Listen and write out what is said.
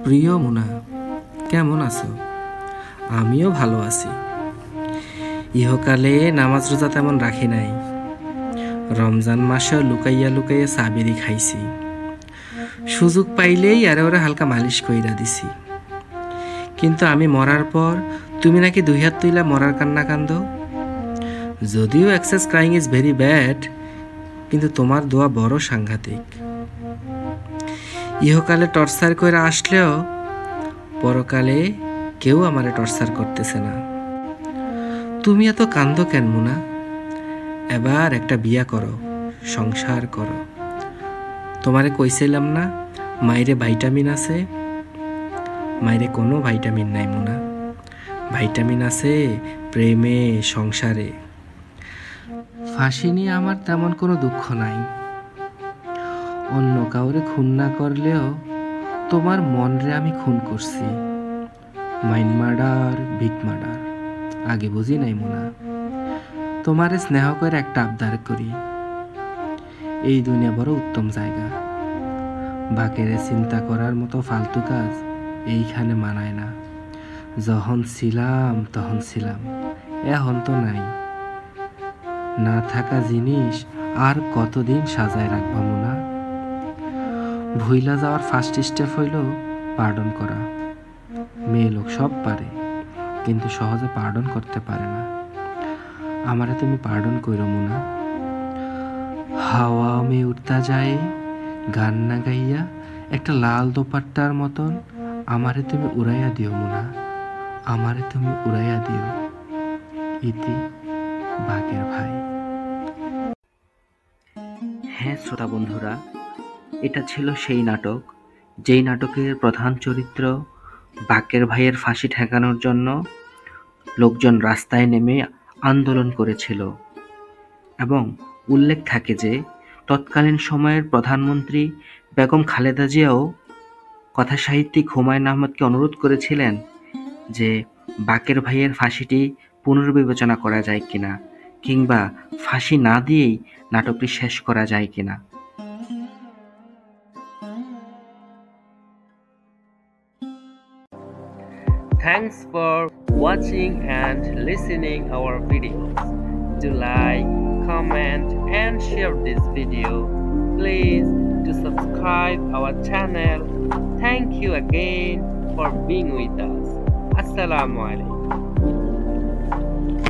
প্রিয় মুনা, কেমন আছো? আমিও ভালো আছি। ইহকালে নামাজ রোজা তেমন রাখি নাই। রমজান মাসেও লুকাইয়া লুকাইয়া সাবিরি খাইছি। সুযোগ পাইলেই আরে ওরা হালকা মালিশ কইরা দিছি। কিন্তু আমি মরার পর তুমি নাকি দুই হাত তুইলা মরার কান্না কান্দো। যদিও excess crying is very bad, কিন্তু তোমার দোয়া বড় সাংঘাতিক। ইহকালে টর্চার কইরা আসলেও পরকালে কেউ আমারে টর্চার করতেছে না। তুমি এত কান্দো কেন মুনা? এবার একটা বিয়া করো, সংসার করো। তোমারে কইছিলাম না মাইরে ভাইটামিন আছে? মাইরে কোনো ভাইটামিন নাই মুনা। ভাইটামিন আছে প্রেমে, সংসারে। ফাঁসি নিয়ে আমার তেমন কোনো দুঃখ নাই। অন্য কাউরে খুন না করলেও তোমার মনরে আমি খুন করছি। Mind murder, big murder. আগে বুঝি নাই মুনা। তোমারে স্নেহ করে একটা আবদার করি। এই দুনিয়া বড় উত্তম জায়গা। বাকেরে চিন্তা করার মতো ফালতু কাজ এইখানে মানায় না। যখন ছিলাম তখন ছিলাম, এখন তো নাই। না থাকা জিনিস আর কতদিন সাজায় রাখবা মুনা? ভুইলা যাওয়ার ফার্স্ট স্টেপ হইল পার্ডন করা। মেয়ে লোক সব পারে, কিন্তু সহজে পার্ডন করতে পারে না। আমারে তুমি পার্ডন কইরো মুনা। হাওয়া মে উঠতা যায় গান না গাইয়া একটা লাল দোপাট্টার মতন আমারে তুমি উড়াইয়া দিও মুনা। আমারে তুমি উড়াইয়া দিও। ইতি বাকের ভাই। হ্যাঁ শ্রোতা বন্ধুরা, এটা ছিল সেই নাটক যেই নাটকের প্রধান চরিত্র বাকের ভাইয়ের ফাঁসি ঠেকানোর জন্য লোকজন রাস্তায় নেমে আন্দোলন করেছিল। এবং উল্লেখ থাকে যে তৎকালীন সময়ের প্রধানমন্ত্রী বেগম খালেদা জিয়াও কথাসাহিত্যিক হুমায়ুন আহমেদকে অনুরোধ করেছিলেন যে বাকের ভাইয়ের ফাঁসিটি পুনর্বিবেচনা করা যায় কিনা, কিংবা ফাঁসি না দিয়েই নাটকটি শেষ করা যায় কিনা। Thanks for watching and listening our videos. Do like, comment and share this video. Please to subscribe our channel. Thank you again for being with us. Assalamu alaikum.